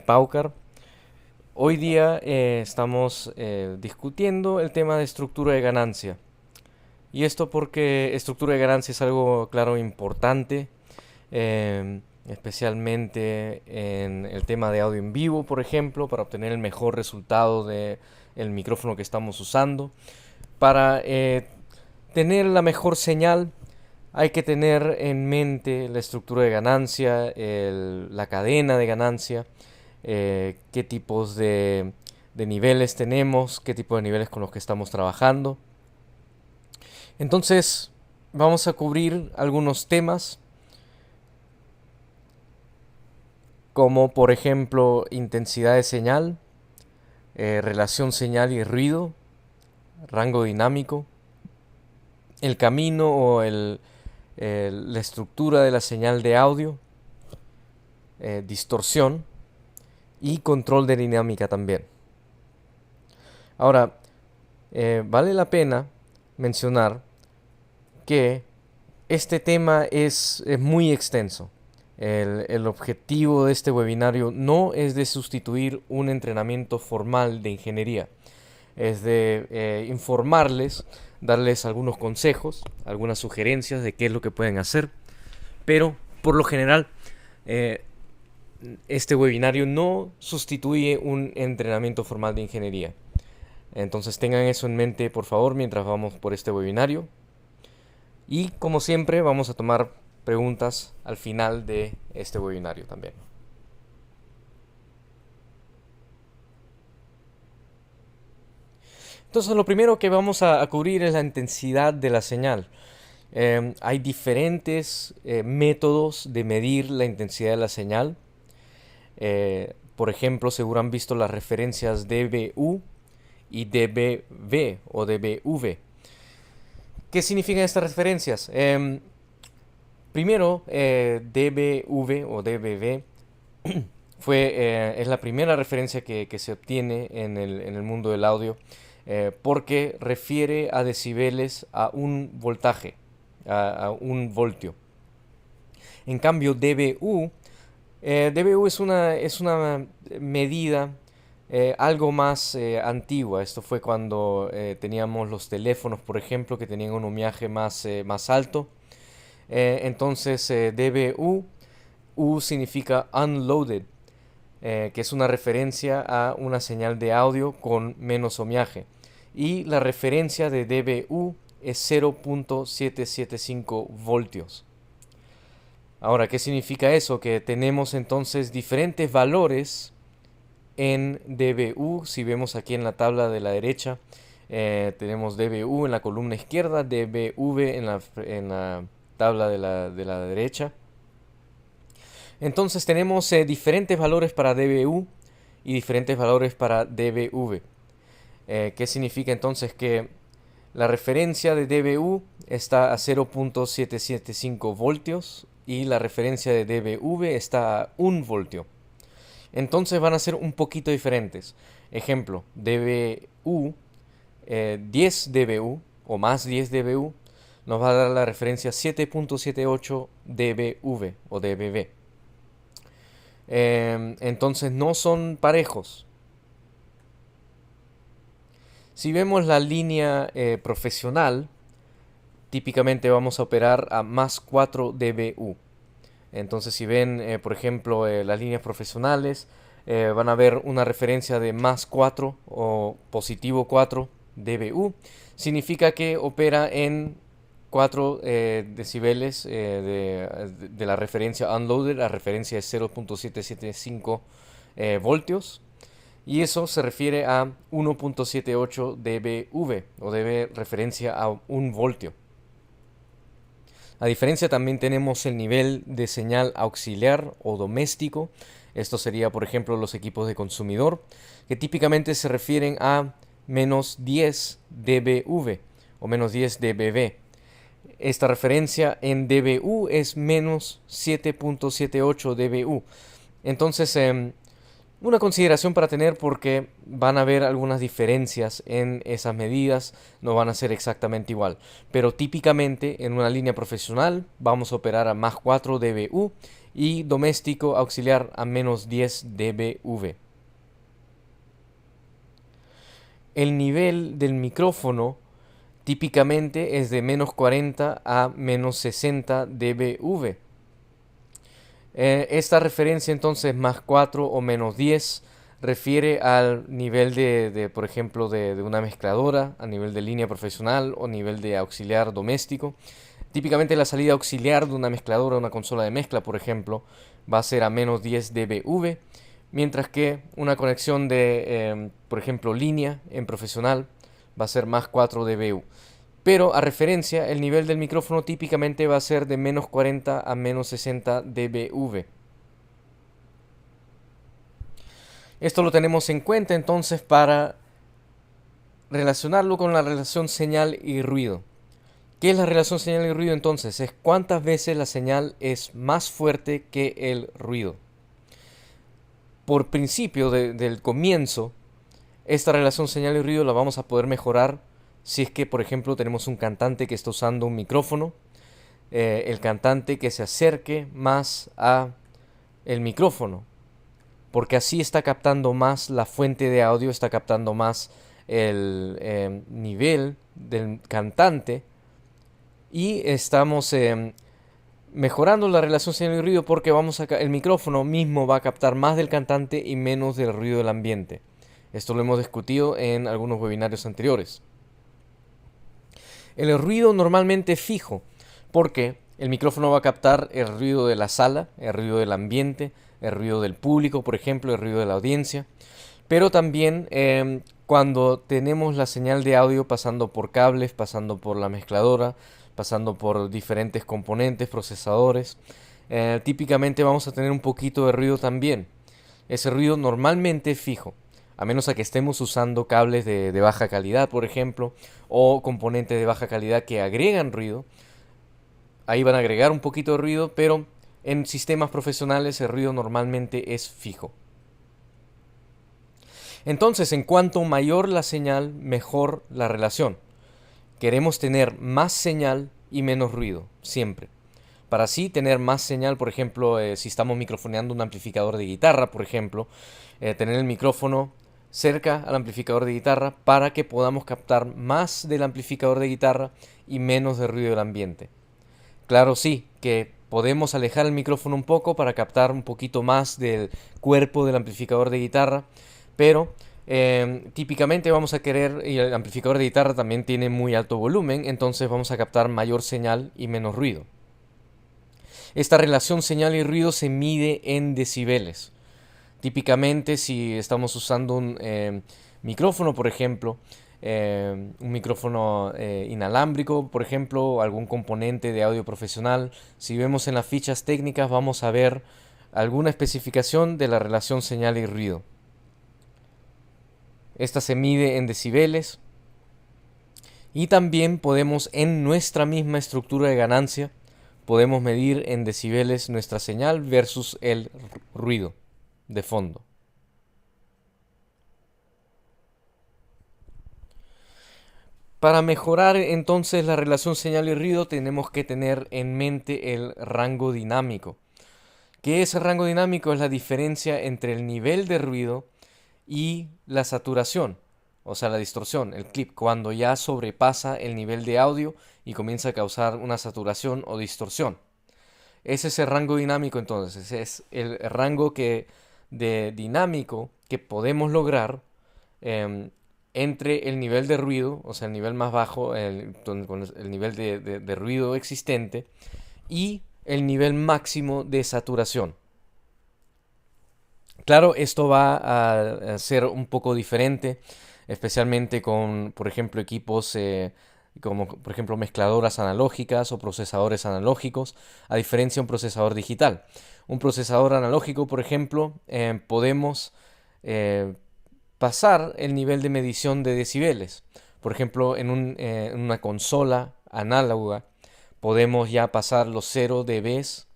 Paucar. Hoy día estamos discutiendo el tema de estructura de ganancia. Y esto porque estructura de ganancia es algo, claro, importante, especialmente en el tema de audio en vivo, por ejemplo, para obtener el mejor resultado del micrófono que estamos usando. Para tener la mejor señal hay que tener en mente la estructura de ganancia, la cadena de ganancia, qué tipos de niveles tenemos, qué tipo de niveles con los que estamos trabajando. Entonces, vamos a cubrir algunos temas, como por ejemplo intensidad de señal, relación señal y ruido, rango dinámico, el camino o la estructura de la señal de audio, distorsión y control de dinámica también. Ahora, vale la pena mencionar que este tema es muy extenso. El objetivo de este webinario no es de sustituir un entrenamiento formal de ingeniería, es de informarles, darles algunos consejos, algunas sugerencias de qué es lo que pueden hacer, pero por lo general este webinario no sustituye un entrenamiento formal de ingeniería. Entonces tengan eso en mente, por favor, mientras vamos por este webinario. Y como siempre, vamos a tomar preguntas al final de este webinario también. Entonces, lo primero que vamos a cubrir es la intensidad de la señal. Hay diferentes métodos de medir la intensidad de la señal. Por ejemplo, seguro han visto las referencias dBu y dBV o dBV. ¿Qué significan estas referencias? Primero, dBV o dBV es la primera referencia que se obtiene en el mundo del audio, porque refiere a decibeles a un voltaje, a un voltio. En cambio, dBu es una medida algo más antigua. Esto fue cuando teníamos los teléfonos, por ejemplo, que tenían un ohmiaje más alto. Entonces, dBu, U significa unloaded, que es una referencia a una señal de audio con menos ohmiaje. Y la referencia de dBu es 0.775 voltios. Ahora, ¿qué significa eso? Que tenemos entonces diferentes valores en dBu. Si vemos aquí en la tabla de la derecha, tenemos dBu en la columna izquierda, dBV en la tabla de la derecha. Entonces tenemos diferentes valores para dBu y diferentes valores para dBV. ¿Qué significa entonces? Que la referencia de dBu está a 0.775 voltios y la referencia de dBV está a 1 voltio. Entonces van a ser un poquito diferentes. Ejemplo, dBu, 10 dBu o más 10 dBu nos va a dar la referencia 7.78 dBV o dBV. Entonces no son parejos. Si vemos la línea profesional, típicamente vamos a operar a más 4 dBu. Entonces si ven, por ejemplo, las líneas profesionales, van a ver una referencia de más 4 o positivo 4 dBu. Significa que opera en 4 decibeles de la referencia unloaded. La referencia es 0.775 voltios. Y eso se refiere a 1.78 dBV o dB referencia a 1 voltio. A diferencia también tenemos el nivel de señal auxiliar o doméstico. Esto sería, por ejemplo, los equipos de consumidor, que típicamente se refieren a menos 10 dBV o menos 10 dBV. Esta referencia en dBu es menos 7.78 dBu. Entonces, una consideración para tener, porque van a haber algunas diferencias en esas medidas, no van a ser exactamente igual. Pero típicamente en una línea profesional vamos a operar a más 4 dBu y doméstico auxiliar a menos 10 dBV. El nivel del micrófono típicamente es de menos 40 a menos 60 dBV. Esta referencia entonces más 4 o menos 10 refiere al nivel por ejemplo, de una mezcladora, a nivel de línea profesional o nivel de auxiliar doméstico. Típicamente la salida auxiliar de una mezcladora, una consola de mezcla, por ejemplo, va a ser a menos 10 dBV, mientras que una conexión de, por ejemplo, línea en profesional va a ser más 4 dBU. Pero a referencia, el nivel del micrófono típicamente va a ser de menos 40 a menos 60 dBV. Esto lo tenemos en cuenta entonces para relacionarlo con la relación señal y ruido. ¿Qué es la relación señal y ruido entonces? Es cuántas veces la señal es más fuerte que el ruido. Por principio del comienzo, esta relación señal y ruido la vamos a poder mejorar si es que, por ejemplo, tenemos un cantante que está usando un micrófono, el cantante que se acerque más a el micrófono, porque así está captando más la fuente de audio, está captando más el nivel del cantante y estamos mejorando la relación señal y ruido porque el micrófono mismo va a captar más del cantante y menos del ruido del ambiente. Esto lo hemos discutido en algunos webinarios anteriores. El ruido normalmente es fijo, porque el micrófono va a captar el ruido de la sala, el ruido del ambiente, el ruido del público, por ejemplo, el ruido de la audiencia. Pero también cuando tenemos la señal de audio pasando por cables, pasando por la mezcladora, pasando por diferentes componentes, procesadores, típicamente vamos a tener un poquito de ruido también. Ese ruido normalmente es fijo, a menos a que estemos usando cables de baja calidad, por ejemplo, o componentes de baja calidad que agregan ruido. Ahí van a agregar un poquito de ruido, pero en sistemas profesionales el ruido normalmente es fijo. Entonces, en cuanto mayor la señal, mejor la relación. Queremos tener más señal y menos ruido, siempre. Para así tener más señal, por ejemplo, si estamos microfoneando un amplificador de guitarra, por ejemplo, tener el micrófono cerca al amplificador de guitarra para que podamos captar más del amplificador de guitarra y menos de ruido del ambiente. Claro, sí, que podemos alejar el micrófono un poco para captar un poquito más del cuerpo del amplificador de guitarra, pero típicamente vamos a querer, y el amplificador de guitarra también tiene muy alto volumen, entonces vamos a captar mayor señal y menos ruido. Esta relación señal y ruido se mide en decibeles. Típicamente si estamos usando un micrófono, por ejemplo, un micrófono inalámbrico, por ejemplo, o algún componente de audio profesional, si vemos en las fichas técnicas vamos a ver alguna especificación de la relación señal y ruido. Esta se mide en decibeles y también podemos en nuestra misma estructura de ganancia podemos medir en decibeles nuestra señal versus el ruido de fondo. Para mejorar entonces la relación señal y ruido tenemos que tener en mente el rango dinámico. ¿Qué es el rango dinámico? Es la diferencia entre el nivel de ruido y la saturación, o sea, la distorsión, el clip, cuando ya sobrepasa el nivel de audio y comienza a causar una saturación o distorsión. Ese es el rango dinámico entonces, es el rango dinámico que podemos lograr entre el nivel de ruido, o sea, el nivel más bajo, con el nivel de ruido existente, y el nivel máximo de saturación. Claro, esto va a ser un poco diferente, especialmente con, por ejemplo, equipos como, por ejemplo, mezcladoras analógicas o procesadores analógicos, a diferencia de un procesador digital. Un procesador analógico, por ejemplo, podemos pasar el nivel de medición de decibeles. Por ejemplo, en una consola análoga podemos ya pasar los 0 dBs,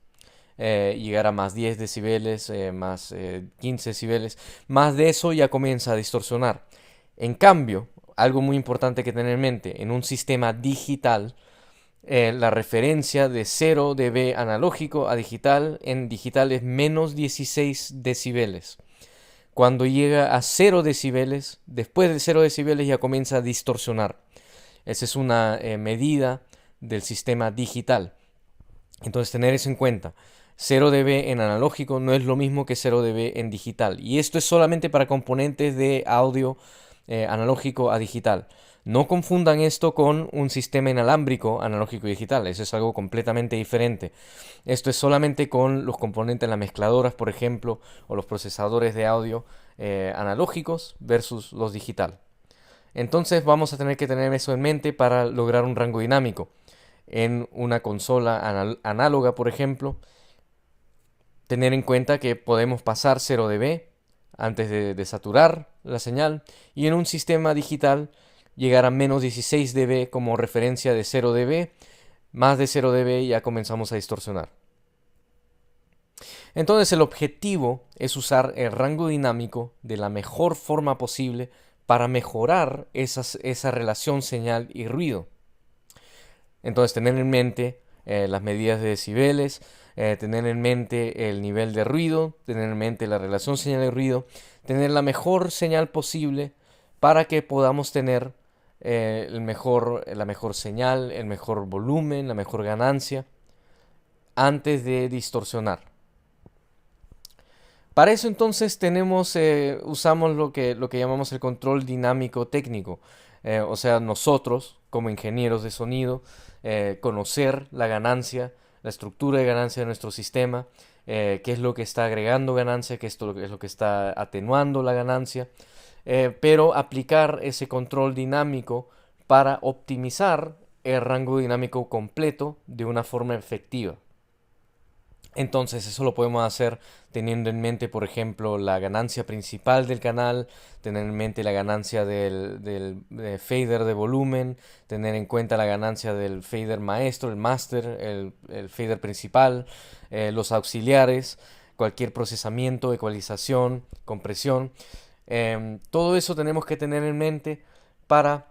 llegar a más 10 decibeles, más 15 decibeles. Más de eso ya comienza a distorsionar. En cambio, algo muy importante que tener en mente, en un sistema digital la referencia de 0 dB analógico a digital en digital es menos 16 decibeles. Cuando llega a 0 decibeles, después de 0 decibeles ya comienza a distorsionar. Esa es una medida del sistema digital. Entonces tener eso en cuenta. 0 dB en analógico no es lo mismo que 0 dB en digital. Y esto es solamente para componentes de audio analógico a digital. No confundan esto con un sistema inalámbrico analógico y digital. Eso es algo completamente diferente. Esto es solamente con los componentes, las mezcladoras, por ejemplo, o los procesadores de audio analógicos versus los digital. Entonces vamos a tener que tener eso en mente para lograr un rango dinámico. En una consola análoga, por ejemplo, tener en cuenta que podemos pasar 0 dB antes de saturar la señal, y en un sistema digital llegar a menos 16 dB como referencia de 0 dB. Más de 0 dB ya comenzamos a distorsionar. Entonces el objetivo es usar el rango dinámico de la mejor forma posible para mejorar esa relación señal y ruido. Entonces tener en mente las medidas de decibeles, tener en mente el nivel de ruido, tener en mente la relación señal y ruido, tener la mejor señal posible para que podamos tener la mejor señal, el mejor volumen, la mejor ganancia antes de distorsionar. Para eso entonces usamos lo que llamamos el control dinámico técnico. O sea, nosotros como ingenieros de sonido, conocer la ganancia, la estructura de ganancia de nuestro sistema, qué es lo que está agregando ganancia, qué es lo que está atenuando la ganancia, pero aplicar ese control dinámico para optimizar el rango dinámico completo de una forma efectiva. Entonces eso lo podemos hacer teniendo en mente, por ejemplo, la ganancia principal del canal, tener en mente la ganancia del fader de volumen, tener en cuenta la ganancia del fader maestro, el master, el fader principal, los auxiliares, cualquier procesamiento, ecualización, compresión. Todo eso tenemos que tener en mente para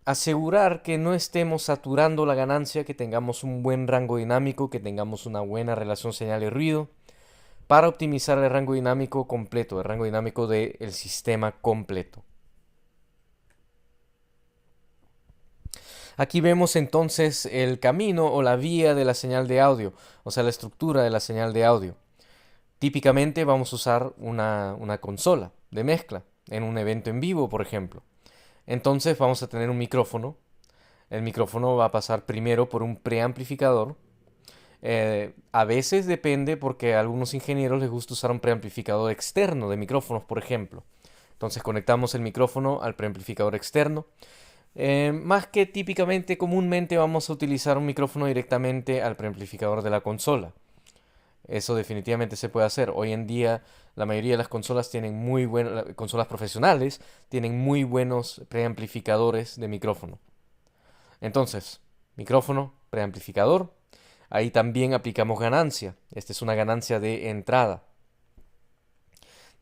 asegurar que no estemos saturando la ganancia, que tengamos un buen rango dinámico, que tengamos una buena relación señal y ruido, para optimizar el rango dinámico completo, el rango dinámico del sistema completo. Aquí vemos entonces el camino o la vía de la señal de audio, o sea, la estructura de la señal de audio. Típicamente vamos a usar una consola de mezcla en un evento en vivo, por ejemplo. Entonces vamos a tener un micrófono. El micrófono va a pasar primero por un preamplificador. A veces depende porque a algunos ingenieros les gusta usar un preamplificador externo de micrófonos, por ejemplo. Entonces conectamos el micrófono al preamplificador externo. Más que típicamente, comúnmente vamos a utilizar un micrófono directamente al preamplificador de la consola. Eso definitivamente se puede hacer. Hoy en día la mayoría de las consolas tienen consolas profesionales tienen muy buenos preamplificadores de micrófono. Entonces, micrófono, preamplificador. Ahí también aplicamos ganancia. Esta es una ganancia de entrada.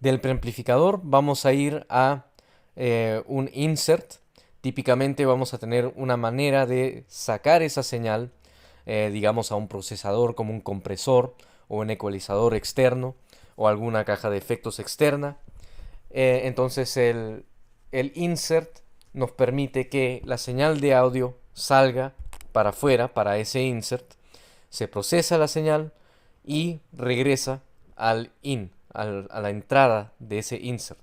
Del preamplificador vamos a ir a un insert. Típicamente vamos a tener una manera de sacar esa señal, digamos, a un procesador como un compresor o un ecualizador externo o alguna caja de efectos externa. Entonces el insert nos permite que la señal de audio salga para afuera, para ese insert, se procesa la señal y regresa al a la entrada de ese insert.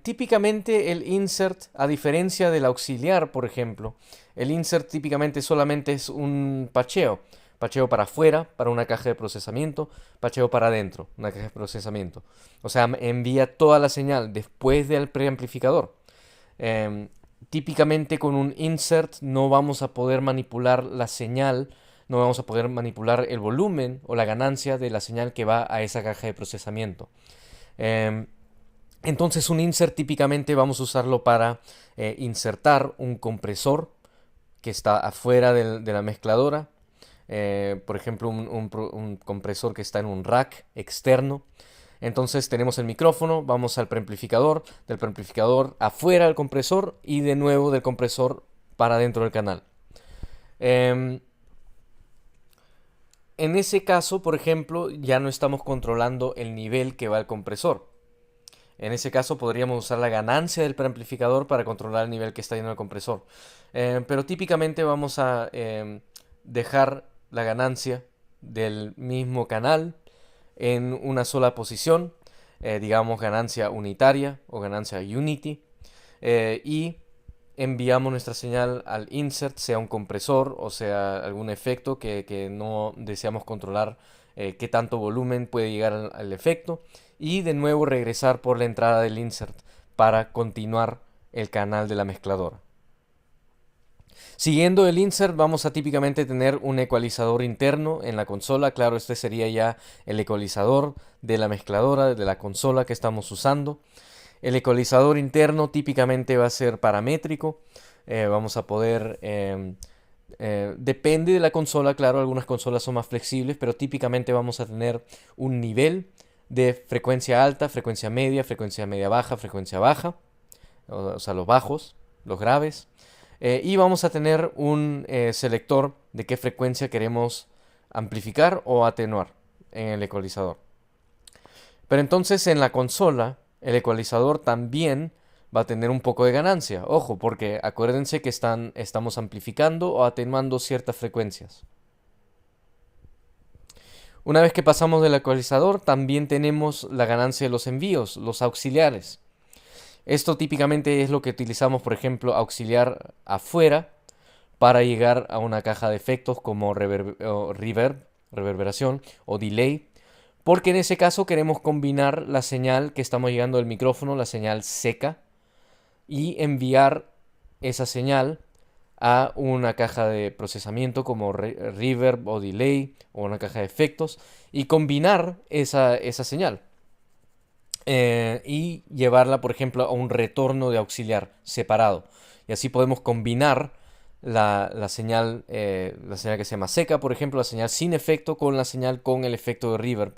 Típicamente el insert, a diferencia del auxiliar, por ejemplo, el insert típicamente solamente es un pacheo. Pacheo para afuera, para una caja de procesamiento, pacheo para adentro, una caja de procesamiento. O sea, envía toda la señal después del preamplificador. Típicamente con un insert no vamos a poder manipular la señal, no vamos a poder manipular el volumen o la ganancia de la señal que va a esa caja de procesamiento. Entonces un insert típicamente vamos a usarlo para insertar un compresor que está afuera de la mezcladora. Por ejemplo, un compresor que está en un rack externo. Entonces tenemos el micrófono, vamos al preamplificador, del preamplificador afuera del compresor y de nuevo del compresor para dentro del canal. Em, en ese caso, por ejemplo, ya no estamos controlando el nivel que va al compresor. En ese caso podríamos usar la ganancia del preamplificador para controlar el nivel que está yendo al compresor. Pero típicamente vamos a dejar la ganancia del mismo canal en una sola posición, digamos ganancia unitaria o ganancia unity, y enviamos nuestra señal al insert, sea un compresor o sea algún efecto que no deseamos controlar, qué tanto volumen puede llegar al efecto, y de nuevo regresar por la entrada del insert para continuar el canal de la mezcladora. Siguiendo el insert vamos a típicamente tener un ecualizador interno en la consola. Claro, este sería ya el ecualizador de la mezcladora, de la consola que estamos usando. El ecualizador interno típicamente va a ser paramétrico. Vamos a poder... depende de la consola, claro, algunas consolas son más flexibles, pero típicamente vamos a tener un nivel de frecuencia alta, frecuencia media baja, frecuencia baja, o sea, los bajos, los graves. Y vamos a tener un selector de qué frecuencia queremos amplificar o atenuar en el ecualizador. Pero entonces en la consola el ecualizador también va a tener un poco de ganancia. Ojo, porque acuérdense que estamos amplificando o atenuando ciertas frecuencias. Una vez que pasamos del ecualizador, también tenemos la ganancia de los envíos, los auxiliares. Esto típicamente es lo que utilizamos, por ejemplo, auxiliar afuera para llegar a una caja de efectos como reverberación o delay, porque en ese caso queremos combinar la señal que estamos llegando del micrófono, la señal seca, y enviar esa señal a una caja de procesamiento como reverb o delay o una caja de efectos, y combinar esa señal. Y llevarla, por ejemplo, a un retorno de auxiliar separado. Y así podemos combinar la señal que se llama seca, por ejemplo, la señal sin efecto con la señal con el efecto de reverb,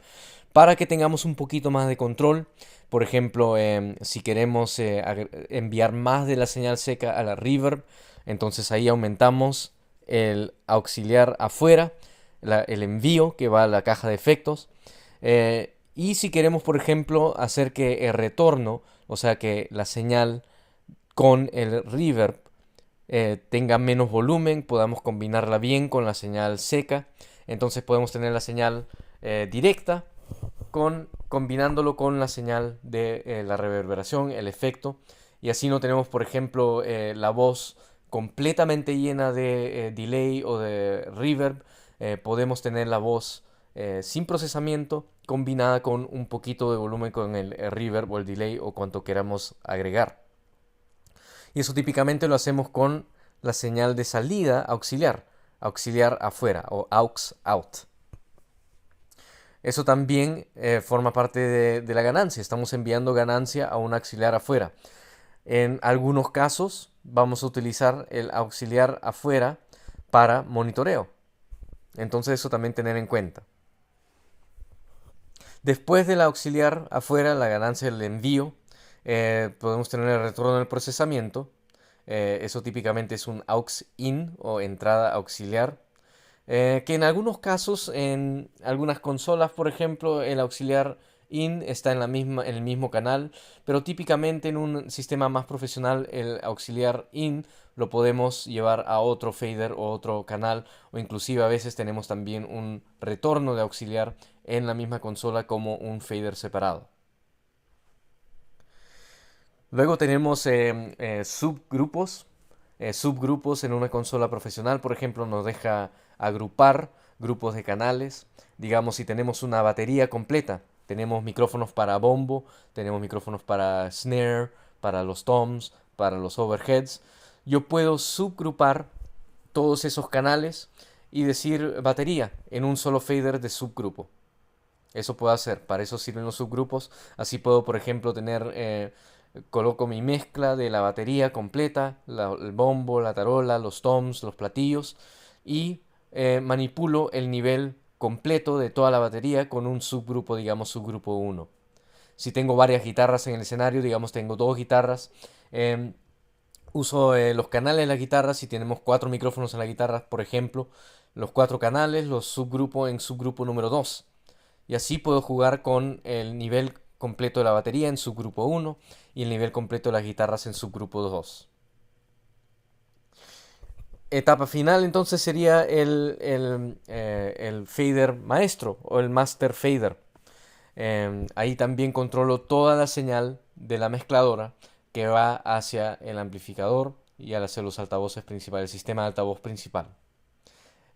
para que tengamos un poquito más de control. Por ejemplo, si queremos enviar más de la señal seca a la reverb, entonces ahí aumentamos el auxiliar afuera, el envío que va a la caja de efectos. Y si queremos, por ejemplo, hacer que el retorno, o sea que la señal con el reverb tenga menos volumen, podamos combinarla bien con la señal seca. Entonces podemos tener la señal directa combinándolo con la señal de la reverberación, el efecto. Y así no tenemos, por ejemplo, la voz completamente llena de delay o de reverb. Podemos tener la voz sin procesamiento combinada con un poquito de volumen con el reverb o el delay o cuanto queramos agregar. Y eso típicamente lo hacemos con la señal de salida auxiliar, auxiliar afuera o aux out. Eso también forma parte de la ganancia. Estamos enviando ganancia a un auxiliar afuera. En algunos casos vamos a utilizar el auxiliar afuera para monitoreo. Entonces eso también tener en cuenta. Después del auxiliar afuera, la ganancia del envío, podemos tener el retorno del procesamiento. Eso típicamente es un aux in o entrada auxiliar. Que en algunos casos, en algunas consolas, por ejemplo, el auxiliar in está en el mismo canal, pero típicamente en un sistema más profesional el auxiliar in lo podemos llevar a otro fader o otro canal, o inclusive a veces tenemos también un retorno de auxiliar en la misma consola como un fader separado. Luego tenemos subgrupos. Subgrupos en una consola profesional, por ejemplo, nos deja agrupar grupos de canales. Digamos, si tenemos una batería completa, tenemos micrófonos para bombo, tenemos micrófonos para snare, para los toms, para los overheads. Yo puedo subgrupar todos esos canales y decir batería en un solo fader de subgrupo. Eso puedo hacer, para eso sirven los subgrupos. Así puedo, por ejemplo, coloco mi mezcla de la batería completa, el bombo, la tarola, los toms, los platillos, y manipulo el nivel completo de toda la batería con un subgrupo, digamos subgrupo 1. Si tengo varias guitarras en el escenario, digamos tengo dos guitarras, Uso los canales de la guitarra. Si tenemos cuatro micrófonos en la guitarra, por ejemplo, los cuatro canales los subgrupo en subgrupo número 2. Y así puedo jugar con el nivel completo de la batería en subgrupo 1 y el nivel completo de las guitarras en subgrupo 2. Etapa final entonces sería el fader maestro o el master fader. Ahí también controlo toda la señal de la mezcladora que va hacia el amplificador y hacia los altavoces principales, el sistema de altavoz principal.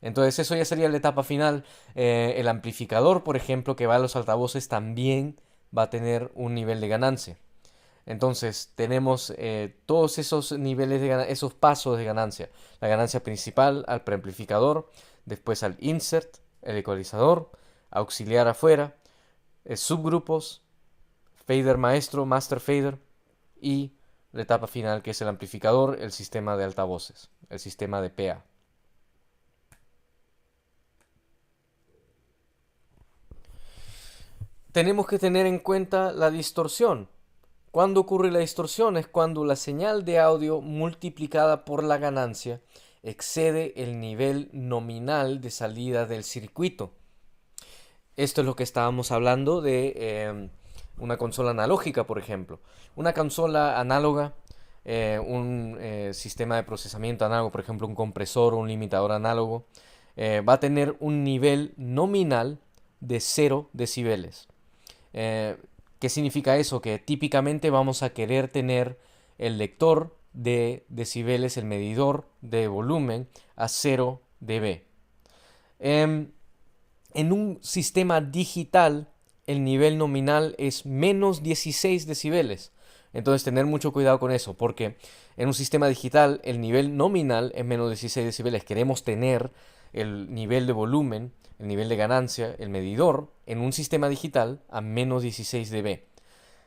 Entonces eso ya sería la etapa final. El amplificador, por ejemplo, que va a los altavoces también va a tener un nivel de ganancia. Entonces tenemos todos esos niveles esos pasos de ganancia. La ganancia principal al preamplificador, después al insert, el ecualizador, auxiliar afuera, subgrupos, fader maestro, master fader y la etapa final que es el amplificador, el sistema de altavoces, el sistema de PA. Tenemos que tener en cuenta la distorsión. ¿Cuándo ocurre la distorsión? Es cuando la señal de audio multiplicada por la ganancia excede el nivel nominal de salida del circuito. Esto es lo que estábamos hablando de una consola analógica, por ejemplo. Una consola análoga, un sistema de procesamiento análogo, por ejemplo, un compresor o un limitador análogo, va a tener un nivel nominal de 0 decibeles. Eh, ¿Qué significa eso? Que típicamente vamos a querer tener el lector de decibeles, el medidor de volumen, a 0 dB. En un sistema digital, el nivel nominal es menos 16 decibeles. Entonces, tener mucho cuidado con eso, porque en un sistema digital el nivel nominal es menos 16 decibeles. Queremos tener el nivel de volumen, el nivel de ganancia, el medidor, en un sistema digital a menos 16 dB.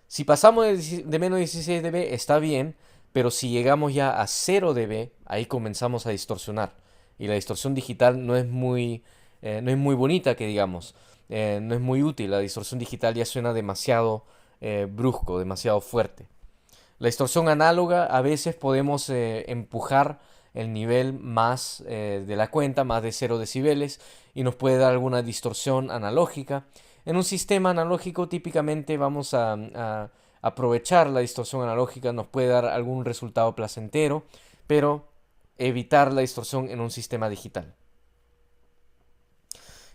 Si pasamos de menos 16 dB está bien, pero si llegamos ya a 0 dB, ahí comenzamos a distorsionar. Y la distorsión digital no es muy bonita, que digamos. No es muy útil. La distorsión digital ya suena demasiado brusco, demasiado fuerte. La distorsión análoga a veces podemos empujar el nivel más de la cuenta, más de 0 decibeles, y nos puede dar alguna distorsión analógica. En un sistema analógico típicamente vamos a aprovechar la distorsión analógica, nos puede dar algún resultado placentero, pero evitar la distorsión en un sistema digital.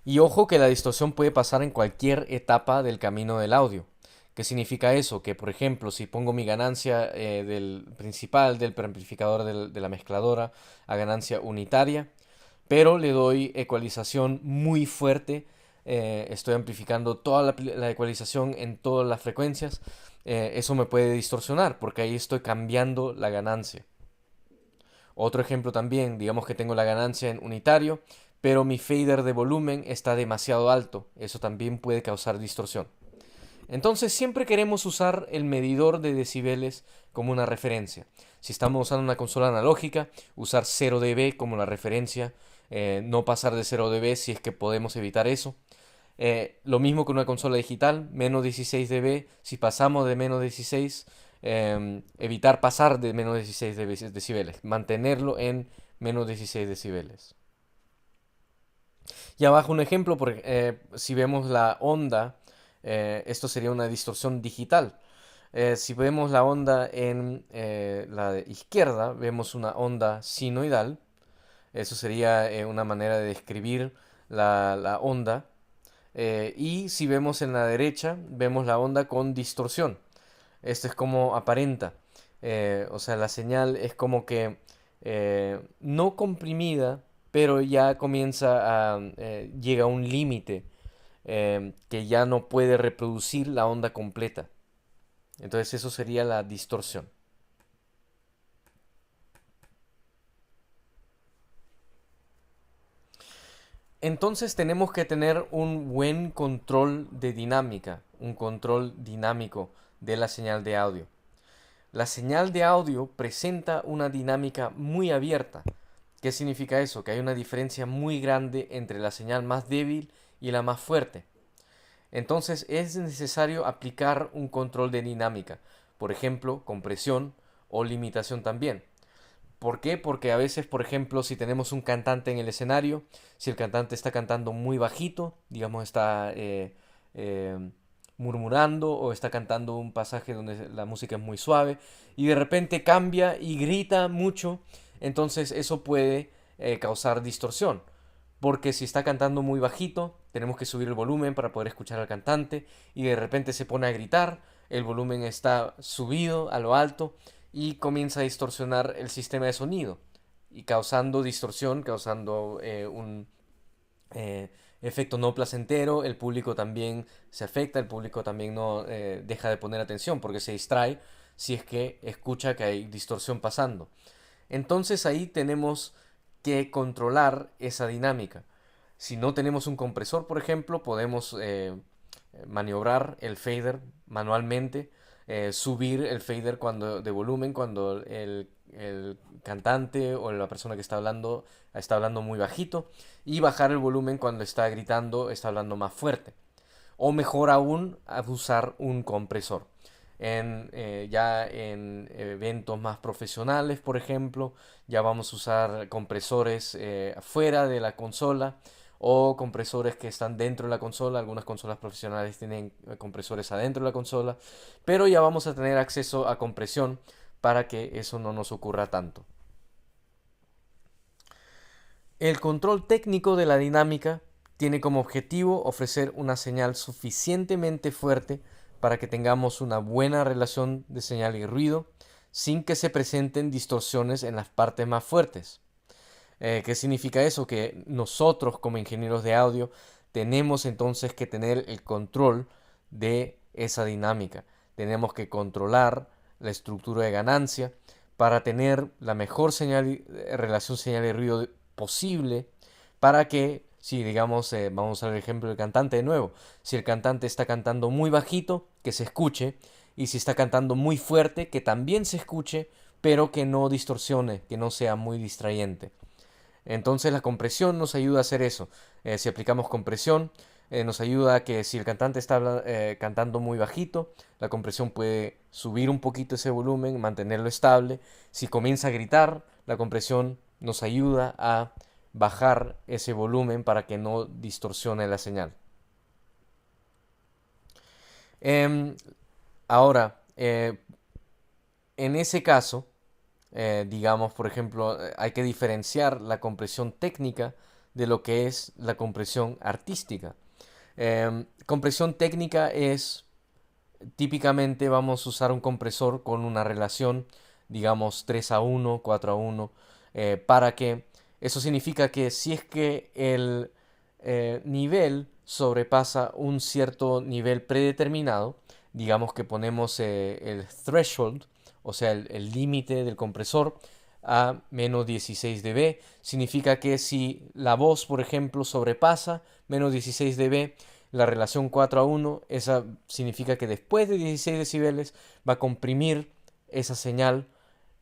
Y ojo que la distorsión puede pasar en cualquier etapa del camino del audio. ¿Qué significa eso? Que por ejemplo, si pongo mi ganancia del principal, del preamplificador de la mezcladora, a ganancia unitaria, pero le doy ecualización muy fuerte, estoy amplificando toda la ecualización en todas las frecuencias, eso me puede distorsionar porque ahí estoy cambiando la ganancia. Otro ejemplo también, digamos que tengo la ganancia en unitario, pero mi fader de volumen está demasiado alto, eso también puede causar distorsión. Entonces siempre queremos usar el medidor de decibeles como una referencia. Si estamos usando una consola analógica, usar 0 dB como la referencia, no pasar de 0 dB si es que podemos evitar eso. Lo mismo que una consola digital, menos 16 dB, si pasamos de menos 16, evitar pasar de menos 16 decibeles, mantenerlo en menos 16 decibeles. Y abajo un ejemplo, si vemos la onda, esto sería una distorsión digital. Si vemos la onda en la izquierda, vemos una onda sinoidal. Eso sería una manera de describir la onda. Y si vemos en la derecha, vemos la onda con distorsión. Esto es como aparenta. O sea, la señal es como que no comprimida, pero ya comienza llega a un límite que ya no puede reproducir la onda completa. Entonces eso sería la distorsión. Entonces tenemos que tener un buen control de dinámica, un control dinámico de la señal de audio. La señal de audio presenta una dinámica muy abierta. ¿Qué significa eso? Que hay una diferencia muy grande entre la señal más débil y la más fuerte. Entonces es necesario aplicar un control de dinámica, por ejemplo, compresión o limitación también. ¿Por qué? Porque a veces, por ejemplo, si tenemos un cantante en el escenario, si el cantante está cantando muy bajito, digamos está eh, murmurando o está cantando un pasaje donde la música es muy suave y de repente cambia y grita mucho, entonces eso puede causar distorsión. Porque si está cantando muy bajito, tenemos que subir el volumen para poder escuchar al cantante y de repente se pone a gritar, el volumen está subido a lo alto y comienza a distorsionar el sistema de sonido y causando distorsión, causando un eh, efecto no placentero, el público también se afecta, el público también no deja de poner atención porque se distrae si es que escucha que hay distorsión pasando. Entonces ahí tenemos que controlar esa dinámica. Si no tenemos un compresor, por ejemplo, podemos maniobrar el fader manualmente, subir el fader cuando, de volumen cuando el cantante o la persona que está hablando muy bajito y bajar el volumen cuando está gritando, está hablando más fuerte. O mejor aún, usar un compresor. Ya en eventos más profesionales, por ejemplo, ya vamos a usar compresores fuera de la consola o compresores que están dentro de la consola. Algunas consolas profesionales tienen compresores adentro de la consola, pero ya vamos a tener acceso a compresión para que eso no nos ocurra tanto. El control técnico de la dinámica tiene como objetivo ofrecer una señal suficientemente fuerte para que tengamos una buena relación de señal y ruido sin que se presenten distorsiones en las partes más fuertes. ¿Qué significa eso? Que nosotros como ingenieros de audio tenemos entonces que tener el control de esa dinámica. Tenemos que controlar la estructura de ganancia para tener la mejor relación señal y ruido posible para que, si digamos, vamos a usar el ejemplo del cantante de nuevo, si el cantante está cantando muy bajito, que se escuche, y si está cantando muy fuerte, que también se escuche, pero que no distorsione, que no sea muy distrayente. Entonces la compresión nos ayuda a hacer eso. Si aplicamos compresión, nos ayuda a que si el cantante está cantando muy bajito, la compresión puede subir un poquito ese volumen, mantenerlo estable. Si comienza a gritar, la compresión nos ayuda a bajar ese volumen para que no distorsione la señal. Em, Ahora, en ese caso, digamos, por ejemplo, hay que diferenciar la compresión técnica de lo que es la compresión artística. Compresión técnica es, típicamente vamos a usar un compresor con una relación, digamos, 3:1, 4:1, para que, eso significa que si es que el nivel sobrepasa un cierto nivel predeterminado, digamos que ponemos el threshold, o sea, el límite del compresor a menos 16 dB, significa que si la voz, por ejemplo, sobrepasa menos 16 dB, la relación 4:1, esa significa que después de 16 decibeles va a comprimir esa señal,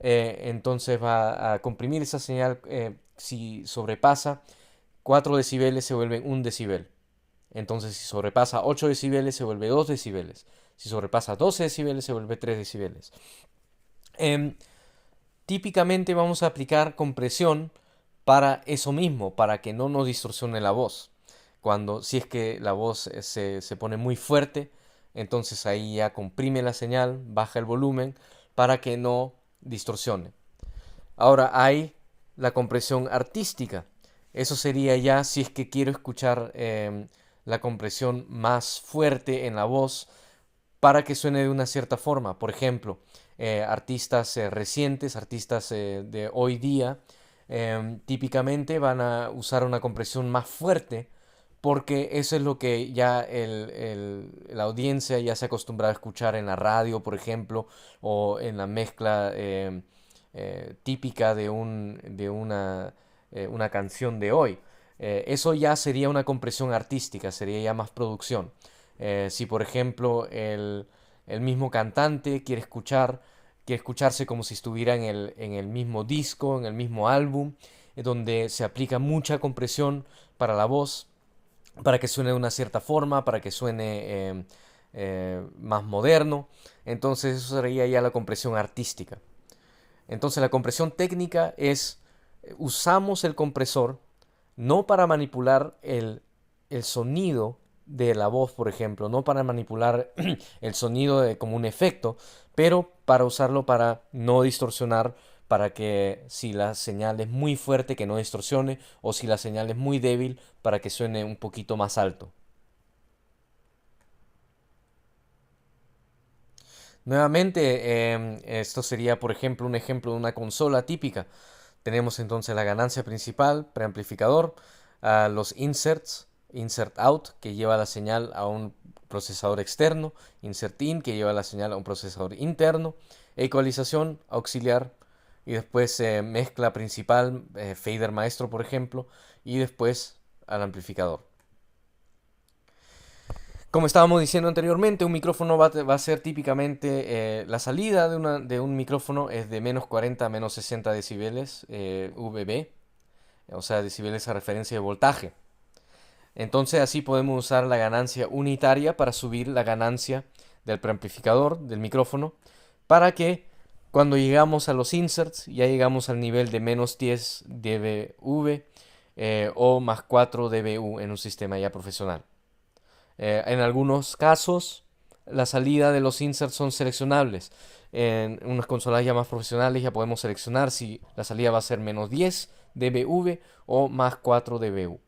entonces va a comprimir esa señal si sobrepasa 4 decibeles se vuelve 1 decibel. Entonces si sobrepasa 8 decibeles se vuelve 2 decibeles. Si sobrepasa 12 decibeles se vuelve 3 decibeles. Em, Típicamente vamos a aplicar compresión para eso mismo, para que no nos distorsione la voz. Si es que la voz se pone muy fuerte, entonces ahí ya comprime la señal, baja el volumen para que no distorsione. Ahora hay la compresión artística. Eso sería ya si es que quiero escuchar la compresión más fuerte en la voz para que suene de una cierta forma. Por ejemplo, artistas recientes, artistas de hoy día, típicamente van a usar una compresión más fuerte porque eso es lo que ya la audiencia ya se ha acostumbrado a escuchar en la radio, por ejemplo, o en la mezcla típica de una canción de hoy. Eso ya sería una compresión artística, sería ya más producción. Si por ejemplo el mismo cantante quiere escucharse como si estuviera en el mismo disco, en el mismo álbum, donde se aplica mucha compresión para la voz, para que suene de una cierta forma, para que suene más moderno. Entonces eso sería ya la compresión artística. Entonces la compresión técnica es, usamos el compresor no para manipular el sonido de la voz, por ejemplo, no para manipular el sonido como un efecto, pero para usarlo para no distorsionar, para que si la señal es muy fuerte que no distorsione, o si la señal es muy débil para que suene un poquito más alto. Nuevamente, esto sería, por ejemplo, un ejemplo de una consola típica. Tenemos entonces la ganancia principal, preamplificador, los inserts, insert out, que lleva la señal a un procesador externo, insert in, que lleva la señal a un procesador interno, ecualización, auxiliar, y después mezcla principal, fader maestro, por ejemplo, y después al amplificador. Como estábamos diciendo anteriormente, un micrófono va a ser típicamente, la salida de un micrófono es de menos 40 a menos 60 decibeles VB, o sea, decibeles a referencia de voltaje. Entonces así podemos usar la ganancia unitaria para subir la ganancia del preamplificador, del micrófono, para que cuando llegamos a los inserts ya llegamos al nivel de menos 10 dBV o más 4 dBU en un sistema ya profesional. En algunos casos, la salida de los inserts son seleccionables. En unas consolas ya más profesionales ya podemos seleccionar si la salida va a ser menos 10 dBV o más 4 dBU.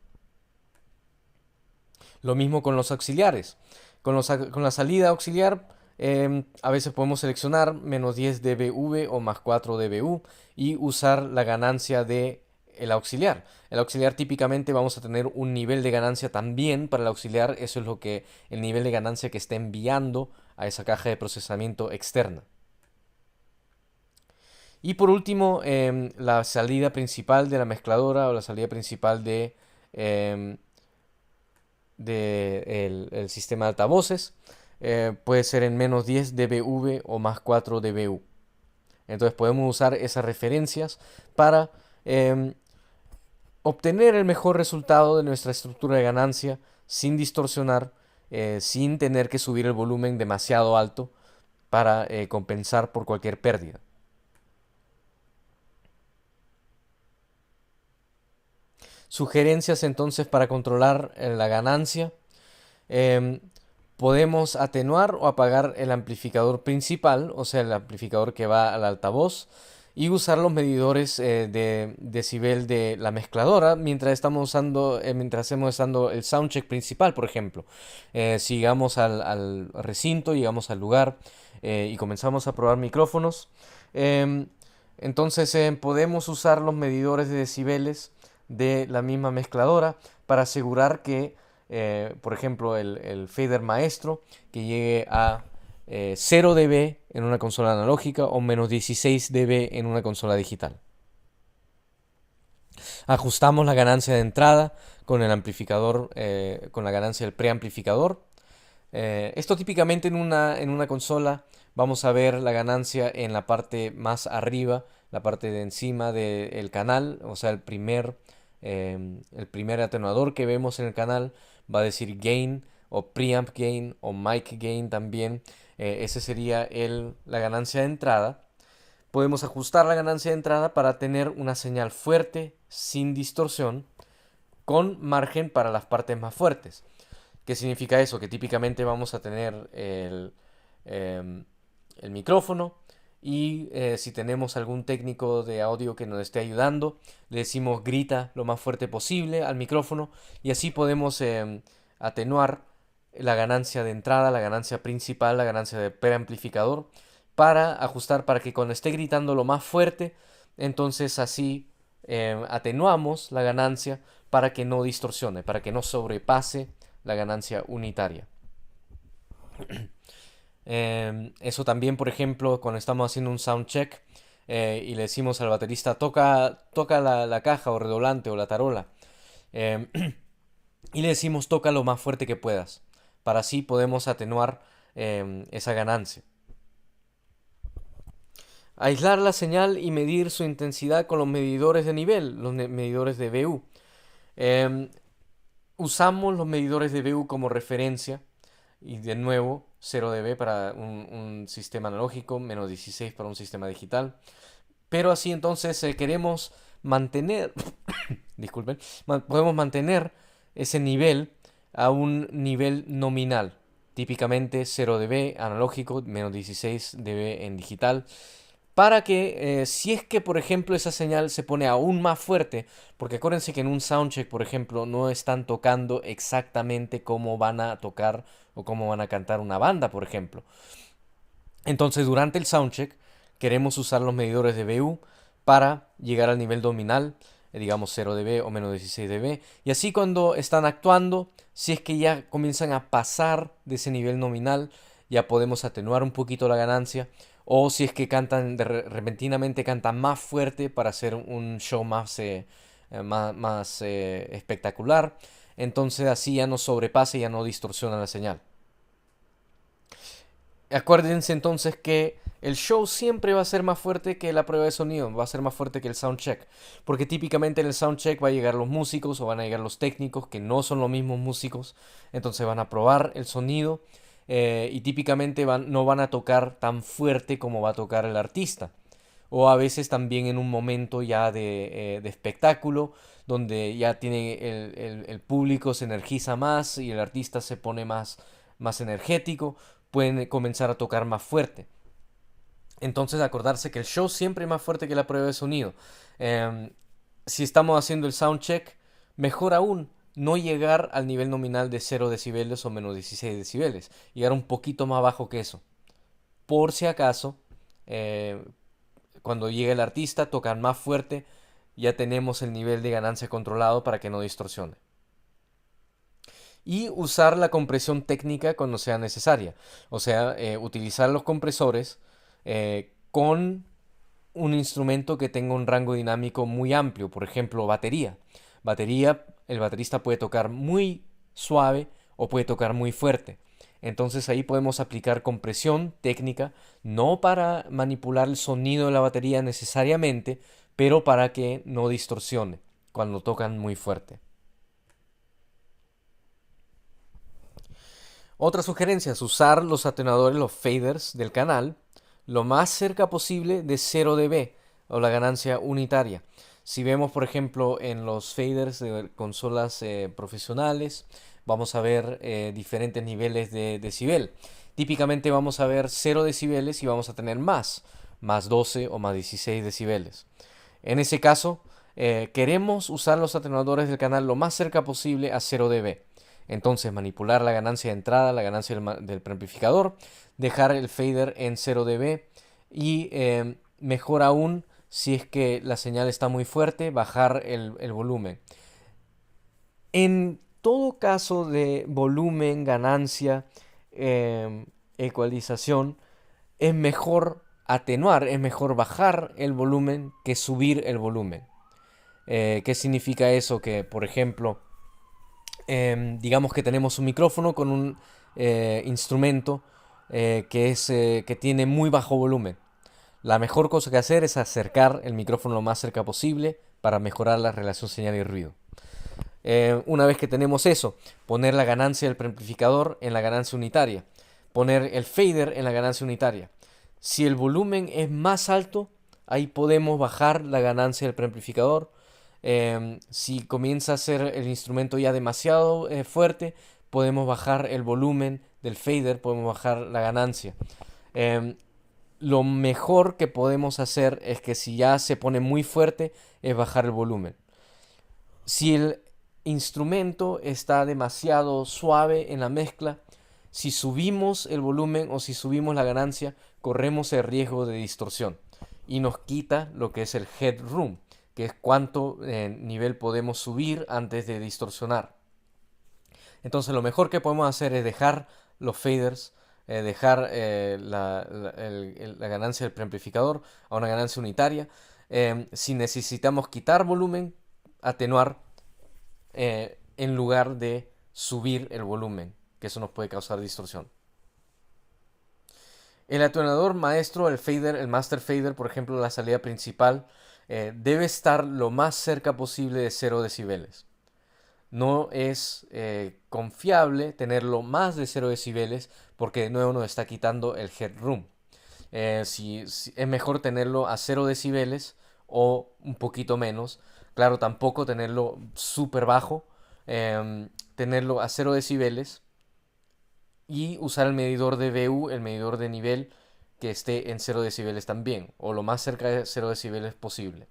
Lo mismo con los auxiliares. Con la salida auxiliar, a veces podemos seleccionar menos 10 dBV o más 4 dBU y usar la ganancia de el auxiliar. El auxiliar típicamente vamos a tener un nivel de ganancia también para el auxiliar. Eso es el nivel de ganancia que está enviando a esa caja de procesamiento externa. Y por último, la salida principal de la mezcladora o la salida principal em, el sistema de altavoces puede ser en menos 10 dBV o más 4 dBU. Entonces podemos usar esas referencias para obtener el mejor resultado de nuestra estructura de ganancia sin distorsionar, sin tener que subir el volumen demasiado alto para compensar por cualquier pérdida. Sugerencias entonces para controlar la ganancia. Em, Podemos atenuar o apagar el amplificador principal, o sea, el amplificador que va al altavoz, y usar los medidores de decibel de la mezcladora mientras mientras estamos usando el soundcheck principal, por ejemplo. Si llegamos al recinto, llegamos al lugar y comenzamos a probar micrófonos, em, entonces podemos usar los medidores de decibeles de la misma mezcladora para asegurar que por ejemplo, el fader maestro que llegue a 0 dB en una consola analógica o menos 16 dB en una consola digital. Ajustamos la ganancia de entrada con el amplificador, con la ganancia del preamplificador. Esto típicamente en una consola vamos a ver la ganancia en la parte más arriba, la parte de encima del canal, o sea, el primer atenuador que vemos en el canal va a decir gain o preamp gain o mic gain también. Ese sería la ganancia de entrada. Podemos ajustar la ganancia de entrada para tener una señal fuerte, sin distorsión, con margen para las partes más fuertes. ¿Qué significa eso? Que típicamente vamos a tener el micrófono y si tenemos algún técnico de audio que nos esté ayudando, le decimos grita lo más fuerte posible al micrófono y así podemos atenuar la ganancia de entrada, la ganancia principal, la ganancia de preamplificador para ajustar para que cuando esté gritando lo más fuerte, entonces así atenuamos la ganancia para que no distorsione, para que no sobrepase la ganancia unitaria. Eso también, por ejemplo, cuando estamos haciendo un sound check y le decimos al baterista toca la caja o redoblante o la tarola em, y le decimos toca lo más fuerte que puedas. Para así podemos atenuar esa ganancia. Aislar la señal y medir su intensidad con los medidores de nivel, los medidores de BU. Em, Usamos los medidores de BU como referencia y de nuevo 0 dB para un sistema analógico, menos 16 para un sistema digital. Pero así entonces queremos mantener, disculpen, podemos mantener ese nivel a un nivel nominal, típicamente 0 dB analógico, menos 16 dB en digital, para que si es que por ejemplo esa señal se pone aún más fuerte, porque acuérdense que en un soundcheck por ejemplo no están tocando exactamente cómo van a tocar o cómo van a cantar una banda por ejemplo. Entonces durante el soundcheck queremos usar los medidores de BU para llegar al nivel nominal, digamos 0 dB o menos 16 dB, y así cuando están actuando, si es que ya comienzan a pasar de ese nivel nominal, ya podemos atenuar un poquito la ganancia, o si es que cantan repentinamente cantan más fuerte para hacer un show más espectacular, entonces así ya no sobrepasa y ya no distorsiona la señal. Acuérdense entonces que el show siempre va a ser más fuerte que la prueba de sonido, va a ser más fuerte que el soundcheck, porque típicamente en el soundcheck va a llegar los músicos o van a llegar los técnicos que no son los mismos músicos, entonces van a probar el sonido y típicamente no van a tocar tan fuerte como va a tocar el artista. O a veces también en un momento ya de espectáculo, donde ya tiene el público se energiza más y el artista se pone más energético, pueden comenzar a tocar más fuerte. Entonces acordarse que el show siempre es más fuerte que la prueba de sonido. Si estamos haciendo el sound check, mejor aún no llegar al nivel nominal de 0 decibeles o menos 16 decibeles. Llegar un poquito más bajo que eso. Por si acaso, eh, cuando llegue el artista, tocar más fuerte, ya tenemos el nivel de ganancia controlado para que no distorsione. Y usar la compresión técnica cuando sea necesaria. O sea, utilizar los compresores con un instrumento que tenga un rango dinámico muy amplio. Por ejemplo, batería. Batería, el baterista puede tocar muy suave o puede tocar muy fuerte. Entonces ahí podemos aplicar compresión técnica, no para manipular el sonido de la batería necesariamente, pero para que no distorsione cuando tocan muy fuerte. Otra sugerencia es usar los atenuadores, los faders del canal, lo más cerca posible de 0 dB o la ganancia unitaria. Si vemos, por ejemplo, en los faders de consolas profesionales, vamos a ver diferentes niveles de decibel. Típicamente vamos a ver 0 decibeles y vamos a tener más 12 o más 16 decibeles. En ese caso, queremos usar los atenuadores del canal lo más cerca posible a 0 dB. Entonces manipular la ganancia de entrada, la ganancia del preamplificador, dejar el fader en 0 dB y mejor aún si es que la señal está muy fuerte, bajar el volumen. En todo caso de volumen, ganancia, ecualización, es mejor atenuar, es mejor bajar el volumen que subir el volumen. ¿Qué significa eso? Que, por ejemplo, digamos que tenemos un micrófono con un instrumento que tiene muy bajo volumen. La mejor cosa que hacer es acercar el micrófono lo más cerca posible para mejorar la relación señal y ruido. Una vez que tenemos eso, poner la ganancia del preamplificador en la ganancia unitaria, poner el fader en la ganancia unitaria. Si el volumen es más alto, ahí podemos bajar la ganancia del preamplificador. Si comienza a ser el instrumento ya demasiado fuerte, podemos bajar el volumen del fader, podemos bajar la ganancia. Lo mejor que podemos hacer es que si ya se pone muy fuerte, es bajar el volumen. Si el instrumento está demasiado suave en la mezcla, si subimos el volumen o si subimos la ganancia, corremos el riesgo de distorsión y nos quita lo que es el headroom, que es cuánto nivel podemos subir antes de distorsionar. Entonces lo mejor que podemos hacer es dejar los faders, dejar la ganancia del preamplificador a una ganancia unitaria. Si necesitamos quitar volumen, atenuar en lugar de subir el volumen, que eso nos puede causar distorsión. El atenuador maestro, el fader, el master fader, por ejemplo, la salida principal, debe estar lo más cerca posible de 0 decibeles. No es confiable tenerlo más de 0 decibeles porque de nuevo nos está quitando el headroom. Si es mejor tenerlo a 0 decibeles o un poquito menos. Claro, tampoco tenerlo súper bajo. Tenerlo a 0 decibeles y usar el medidor de BU, el medidor de nivel, que esté en 0 decibeles también, o lo más cerca de 0 decibeles posible.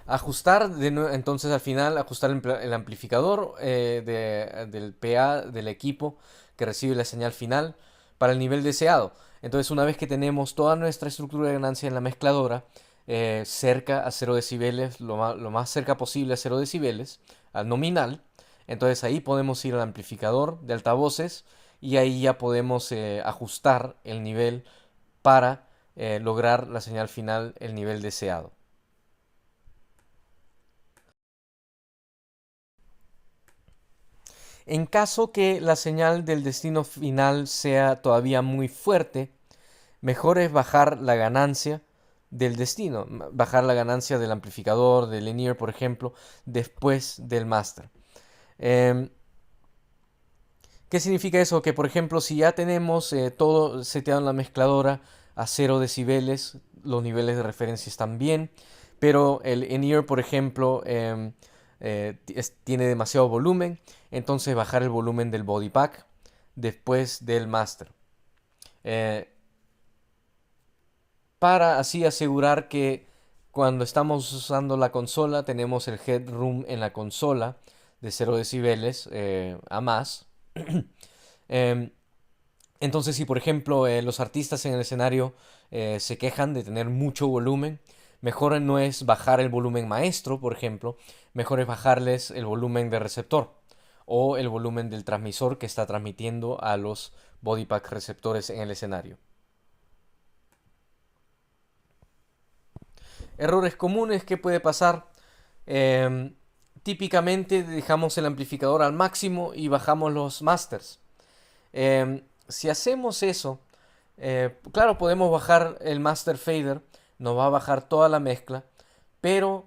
Ajustar, entonces al final, ajustar el amplificador del PA del equipo que recibe la señal final para el nivel deseado. Entonces, una vez que tenemos toda nuestra estructura de ganancia en la mezcladora, cerca a 0 decibeles, lo más cerca posible a 0 decibeles, al nominal, entonces ahí podemos ir al amplificador de altavoces y ahí ya podemos ajustar el nivel para lograr la señal final, el nivel deseado. En caso que la señal del destino final sea todavía muy fuerte, mejor es bajar la ganancia del destino, bajar la ganancia del amplificador, del linear, por ejemplo, después del master. ¿Qué significa eso? Que, por ejemplo, si ya tenemos todo seteado en la mezcladora a 0 decibeles, los niveles de referencia están bien, pero el in-ear, por ejemplo, tiene demasiado volumen, entonces bajar el volumen del body pack después del master. Eh, para así asegurar que cuando estamos usando la consola tenemos el headroom en la consola de 0 decibeles a más. Em, entonces, si por ejemplo los artistas en el escenario se quejan de tener mucho volumen, mejor no es bajar el volumen maestro, por ejemplo, mejor es bajarles el volumen de receptor o el volumen del transmisor que está transmitiendo a los bodypack receptores en el escenario. Errores comunes que puede pasar. Em, Típicamente dejamos el amplificador al máximo y bajamos los masters. Si hacemos eso, claro, podemos bajar el master fader, nos va a bajar toda la mezcla, pero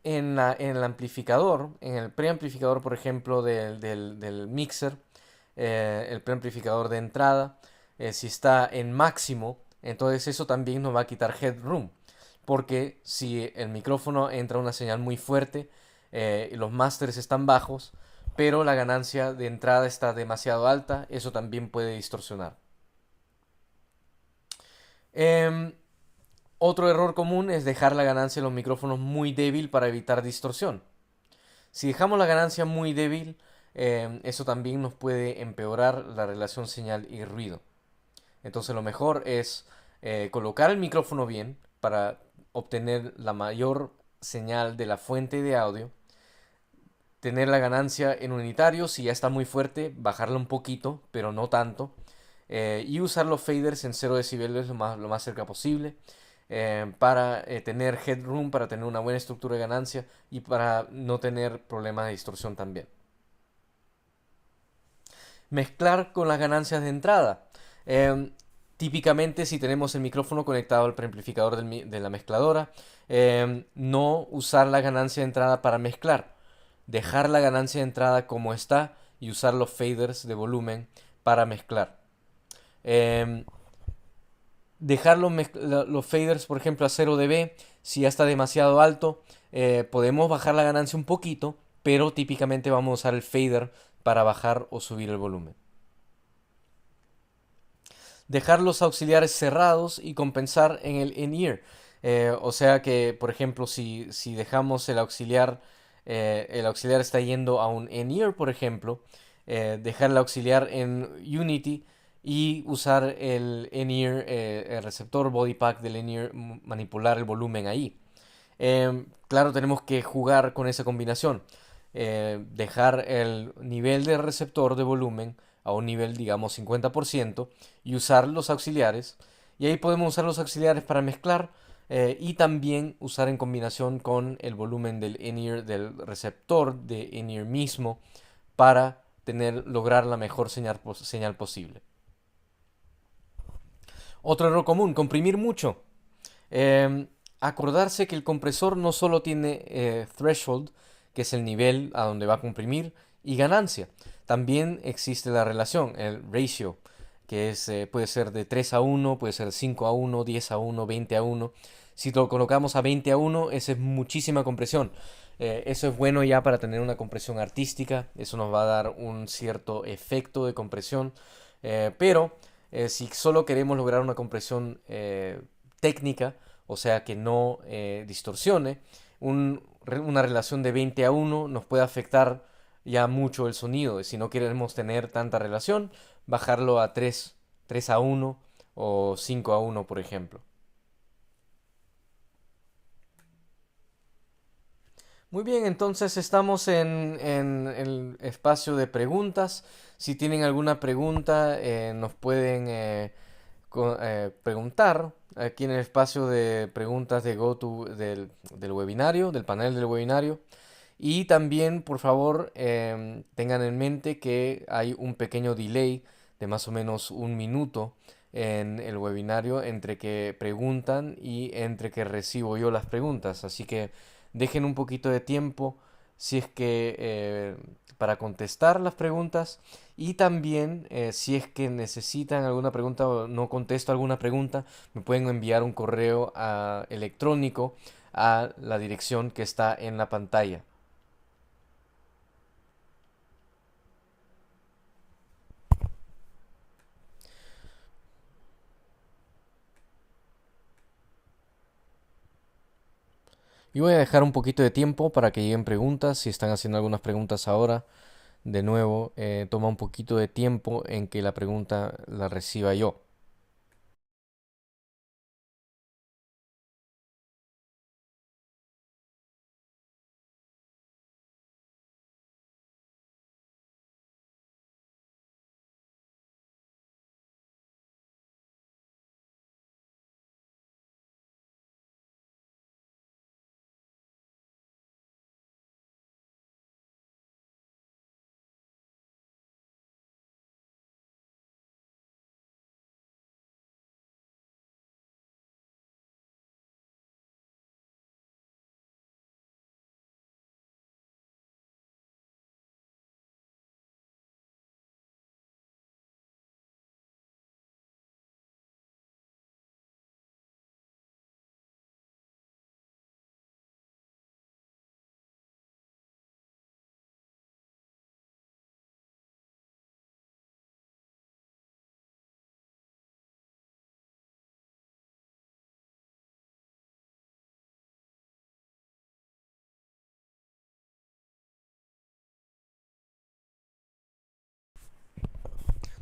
en el amplificador, en el preamplificador, por ejemplo, del mixer, el preamplificador de entrada, si está en máximo, entonces eso también nos va a quitar headroom, porque si el micrófono entra una señal muy fuerte, y los masters están bajos, pero la ganancia de entrada está demasiado alta, eso también puede distorsionar. Em, Otro error común es dejar la ganancia de los micrófonos muy débil para evitar distorsión. Si dejamos la ganancia muy débil, eso también nos puede empeorar la relación señal y ruido. Entonces lo mejor es colocar el micrófono bien para obtener la mayor señal de la fuente de audio, tener la ganancia en unitario, si ya está muy fuerte, bajarla un poquito, pero no tanto, y usar los faders en 0 decibeles lo más cerca posible, para tener headroom, para tener una buena estructura de ganancia y para no tener problemas de distorsión también. Mezclar con las ganancias de entrada. Típicamente, si tenemos el micrófono conectado al preamplificador de la mezcladora, no usar la ganancia de entrada para mezclar. Dejar la ganancia de entrada como está y usar los faders de volumen para mezclar. Em, Dejar los faders, por ejemplo, a 0 dB, si ya está demasiado alto, podemos bajar la ganancia un poquito, pero típicamente vamos a usar el fader para bajar o subir el volumen. Dejar los auxiliares cerrados y compensar en el in-ear. O sea que, por ejemplo, si dejamos el auxiliar está yendo a un in-ear, por ejemplo, dejar el auxiliar en Unity y usar el in-ear, el receptor body pack del in-ear, manipular el volumen ahí. Claro, tenemos que jugar con esa combinación. Dejar el nivel de receptor de volumen a un nivel, digamos, 50% y usar los auxiliares. Y ahí podemos usar los auxiliares para mezclar y también usar en combinación con el volumen del in-ear, del receptor de in-ear mismo, para lograr la mejor señal posible. Otro error común, comprimir mucho. Acordarse que el compresor no solo tiene threshold, que es el nivel a donde va a comprimir, y ganancia. También existe la relación, el ratio, que es, puede ser de 3:1, puede ser 5:1, 10:1, 20:1. Si lo colocamos a 20:1, esa es muchísima compresión. Eso es bueno ya para tener una compresión artística, eso nos va a dar un cierto efecto de compresión, pero si solo queremos lograr una compresión técnica, o sea que no distorsione, una relación de 20:1 nos puede afectar ya mucho el sonido. Si no queremos tener tanta relación, bajarlo a 3:1 o 5:1, por ejemplo. Muy bien, entonces estamos en el espacio de preguntas. Si tienen alguna pregunta, nos pueden preguntar aquí en el espacio de preguntas de GoTo del webinario, del panel del webinario. Y también, por favor, tengan en mente que hay un pequeño delay de más o menos 1 minuto en el webinario entre que preguntan y entre que recibo yo las preguntas. Así que dejen un poquito de tiempo si es que para contestar las preguntas, y también si es que necesitan alguna pregunta o no contesto alguna pregunta, me pueden enviar un correo electrónico a la dirección que está en la pantalla. Y voy a dejar un poquito de tiempo para que lleguen preguntas. Si están haciendo algunas preguntas ahora, de nuevo, toma un poquito de tiempo en que la pregunta la reciba yo.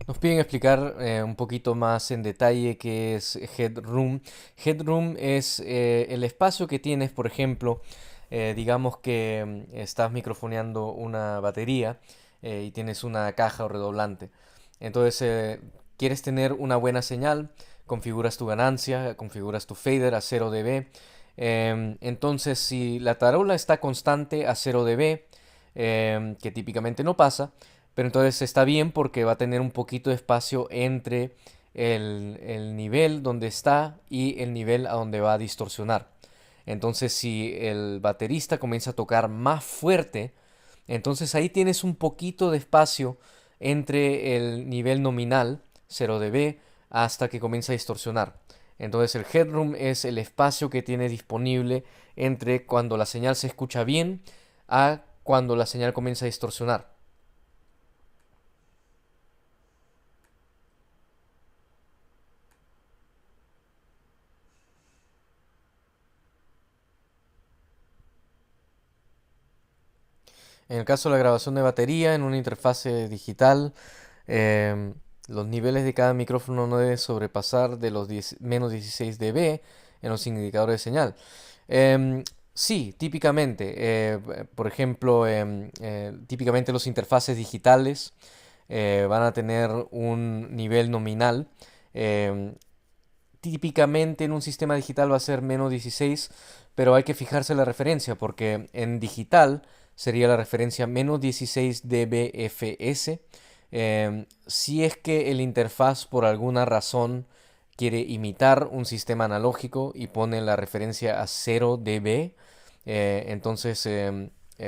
Nos piden explicar un poquito más en detalle qué es Headroom. Headroom es el espacio que tienes, por ejemplo, digamos que estás microfoneando una batería y tienes una caja o redoblante. Entonces, quieres tener una buena señal, configuras tu ganancia, configuras tu fader a 0 dB. Entonces, si la tarola está constante a 0 dB, que típicamente no pasa, pero entonces está bien porque va a tener un poquito de espacio entre el nivel donde está y el nivel a donde va a distorsionar. Entonces si el baterista comienza a tocar más fuerte, entonces ahí tienes un poquito de espacio entre el nivel nominal, 0 dB, hasta que comienza a distorsionar. Entonces el headroom es el espacio que tiene disponible entre cuando la señal se escucha bien a cuando la señal comienza a distorsionar. En el caso de la grabación de batería en una interfase digital, em, los niveles de cada micrófono no deben sobrepasar de los menos 16 dB en los indicadores de señal. Em, sí, típicamente, por ejemplo, típicamente los interfaces digitales van a tener un nivel nominal. em, Típicamente en un sistema digital va a ser menos 16, pero hay que fijarse la referencia porque en digital sería la referencia menos 16 dBFS. Si es que el interfaz por alguna razón quiere imitar un sistema analógico y pone la referencia a 0 dB, entonces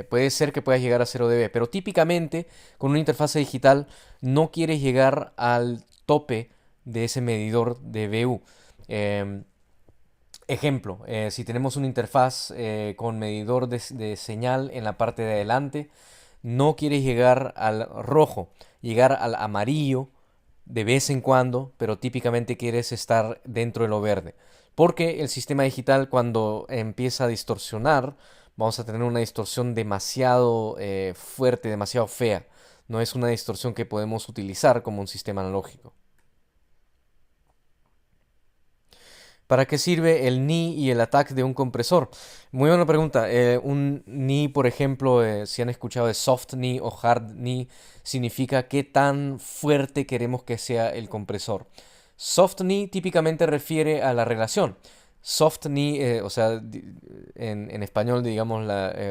puede ser que puedas llegar a 0 dB, pero típicamente con una interfaz digital no quieres llegar al tope de ese medidor de VU. Em, Ejemplo, si tenemos una interfaz con medidor de señal en la parte de adelante, no quieres llegar al rojo, llegar al amarillo de vez en cuando, pero típicamente quieres estar dentro de lo verde. Porque el sistema digital, cuando empieza a distorsionar, vamos a tener una distorsión demasiado fuerte, demasiado fea. No es una distorsión que podemos utilizar como un sistema analógico. ¿Para qué sirve el knee y el attack de un compresor? Muy buena pregunta. Un knee, por ejemplo, si han escuchado de soft knee o hard knee, significa qué tan fuerte queremos que sea el compresor. Soft knee típicamente refiere a la relación. Soft knee, o sea, en español, digamos,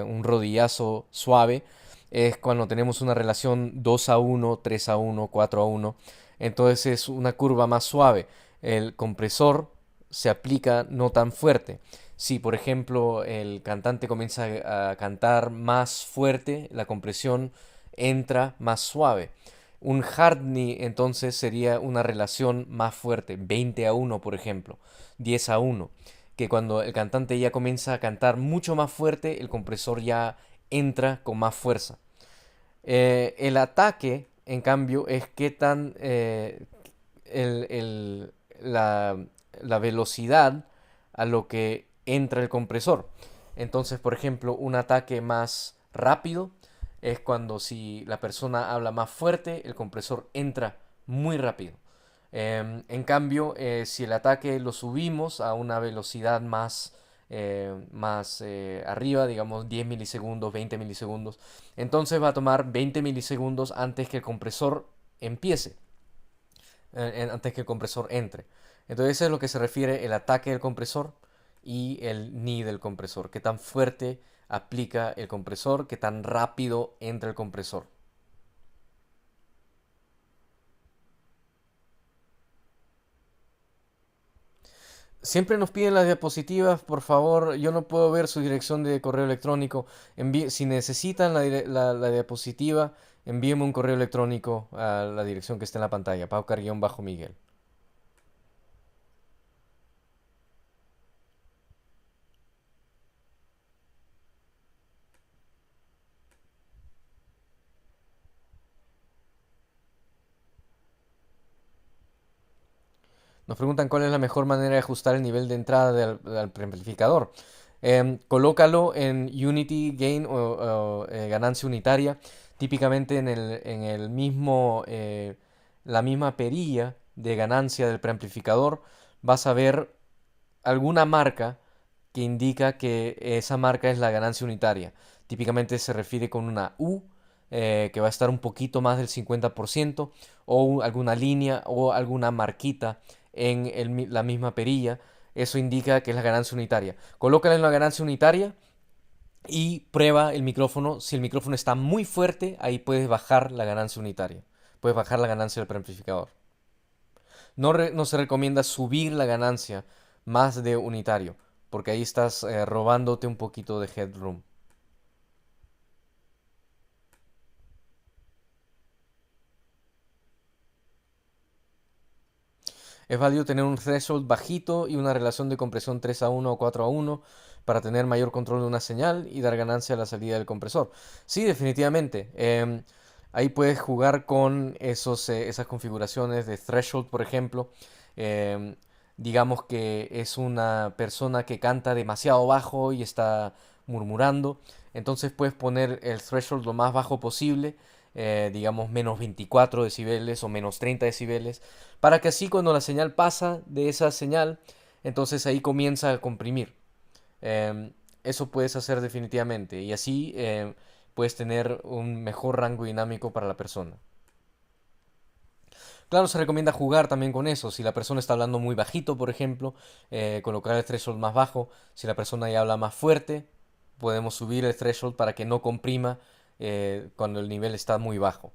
un rodillazo suave, es cuando tenemos una relación 2:1, 3:1, 4:1. Entonces es una curva más suave. El compresor se aplica no tan fuerte. Si, por ejemplo, el cantante comienza a cantar más fuerte, la compresión entra más suave. Un hard knee entonces sería una relación más fuerte, 20:1 por ejemplo, 10:1, que cuando el cantante ya comienza a cantar mucho más fuerte, el compresor ya entra con más fuerza. El ataque, en cambio, es qué tan el- el- la, la velocidad a lo que entra el compresor. Entonces, por ejemplo, un ataque más rápido es cuando si la persona habla más fuerte, el compresor entra muy rápido. En cambio, si el ataque lo subimos a una velocidad más arriba, digamos 10 milisegundos, 20 milisegundos, entonces va a tomar 20 milisegundos antes que el compresor empiece, antes que el compresor entre. Entonces eso es lo que se refiere el ataque del compresor y el knee del compresor. Qué tan fuerte aplica el compresor, qué tan rápido entra el compresor. Siempre nos piden las diapositivas, por favor, yo no puedo ver su dirección de correo electrónico. Si necesitan la diapositiva, envíenme un correo electrónico a la dirección que está en la pantalla, paucar-miguel. Nos preguntan cuál es la mejor manera de ajustar el nivel de entrada del preamplificador. Colócalo en Unity Gain o ganancia unitaria, típicamente en el mismo, la misma perilla de ganancia del preamplificador. Vas a ver alguna marca que indica que esa marca es la ganancia unitaria. Típicamente se refiere con una U, que va a estar un poquito más del 50%, o alguna línea o alguna marquita en la misma perilla. Eso indica que es la ganancia unitaria. Colócala en la ganancia unitaria y prueba el micrófono. Si el micrófono está muy fuerte, ahí puedes bajar la ganancia unitaria. Puedes bajar la ganancia del preamplificador. No se recomienda subir la ganancia más de unitario, porque ahí estás robándote un poquito de headroom. Es válido tener un threshold bajito y una relación de compresión 3:1 o 4:1 para tener mayor control de una señal y dar ganancia a la salida del compresor. Sí, definitivamente. Ahí puedes jugar con esas configuraciones de threshold, por ejemplo. Em, digamos que es una persona que canta demasiado bajo y está murmurando. Entonces puedes poner el threshold lo más bajo posible, digamos menos 24 decibeles o menos 30 decibeles, para que así cuando la señal pasa de esa señal, entonces ahí comienza a comprimir. Eso puedes hacer definitivamente y así puedes tener un mejor rango dinámico para la persona. Claro, se recomienda jugar también con eso. Si la persona está hablando muy bajito, por ejemplo, colocar el threshold más bajo. Si la persona ya habla más fuerte, podemos subir el threshold para que no comprima cuando el nivel está muy bajo.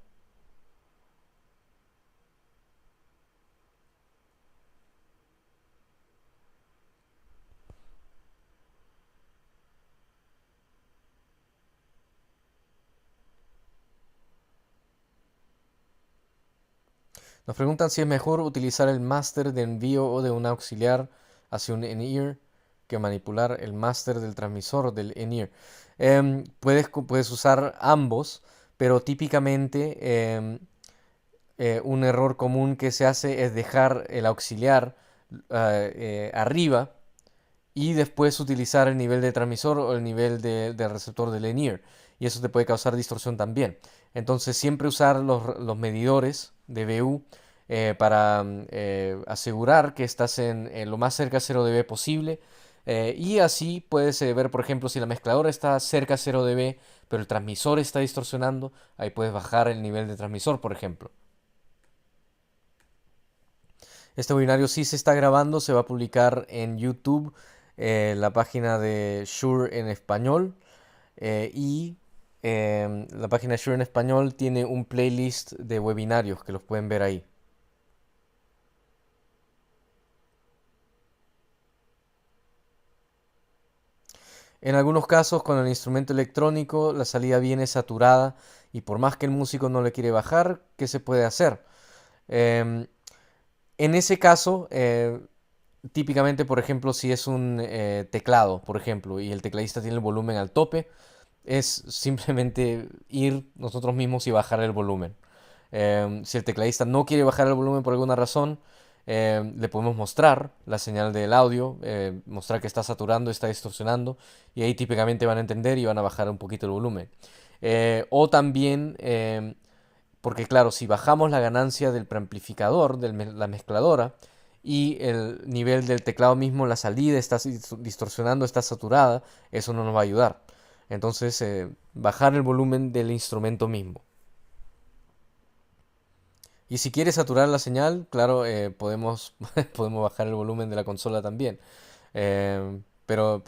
Nos preguntan si es mejor utilizar el máster de envío o de un auxiliar hacia un in-ear que manipular el máster del transmisor del in-ear. Puedes usar ambos, pero típicamente un error común que se hace es dejar el auxiliar arriba y después utilizar el nivel de transmisor o el nivel del receptor del in-ear. Y eso te puede causar distorsión también. Entonces siempre usar los medidores de BU para asegurar que estás en lo más cerca a 0 dB posible. Y así puedes ver, por ejemplo, si la mezcladora está cerca a 0 dB, pero el transmisor está distorsionando, ahí puedes bajar el nivel de transmisor, por ejemplo. Este webinario sí se está grabando, se va a publicar en YouTube, la página de Shure en español. Y la página de Shure en español tiene un playlist de webinarios que los pueden ver ahí. En algunos casos, con el instrumento electrónico, la salida viene saturada y por más que el músico no le quiere bajar, ¿qué se puede hacer? Em, en ese caso, típicamente, por ejemplo, si es un teclado, por ejemplo, y el tecladista tiene el volumen al tope, es simplemente ir nosotros mismos y bajar el volumen. Si el tecladista no quiere bajar el volumen por alguna razón, le podemos mostrar la señal del audio, mostrar que está saturando, está distorsionando, y ahí típicamente van a entender y van a bajar un poquito el volumen. O también, porque claro, si bajamos la ganancia del preamplificador, de la mezcladora, y el nivel del teclado mismo, la salida está distorsionando, está saturada, eso no nos va a ayudar. Entonces, bajar el volumen del instrumento mismo. Y si quieres saturar la señal, claro, podemos bajar el volumen de la consola también. Pero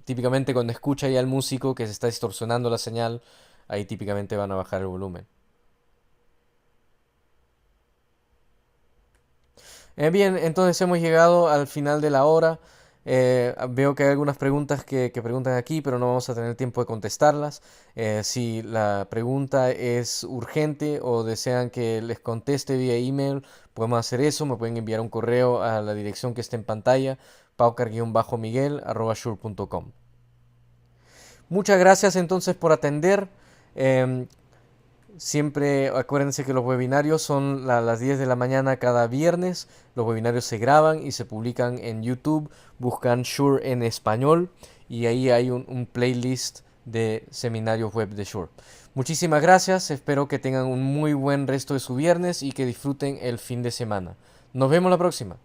típicamente cuando escucha ya al músico que se está distorsionando la señal, ahí típicamente van a bajar el volumen. Bien, entonces hemos llegado al final de la hora. Veo que hay algunas preguntas que preguntan aquí, pero no vamos a tener tiempo de contestarlas. Si la pregunta es urgente o desean que les conteste vía email, podemos hacer eso. Me pueden enviar un correo a la dirección que está en pantalla, paucar-miguel@shure.com. Muchas gracias entonces por atender. Em, Siempre acuérdense que los webinarios son a las 10 de la mañana cada viernes. Los webinarios se graban y se publican en YouTube. Buscan Shure en español y ahí hay un playlist de seminarios web de Shure. Muchísimas gracias. Espero que tengan un muy buen resto de su viernes y que disfruten el fin de semana. Nos vemos la próxima.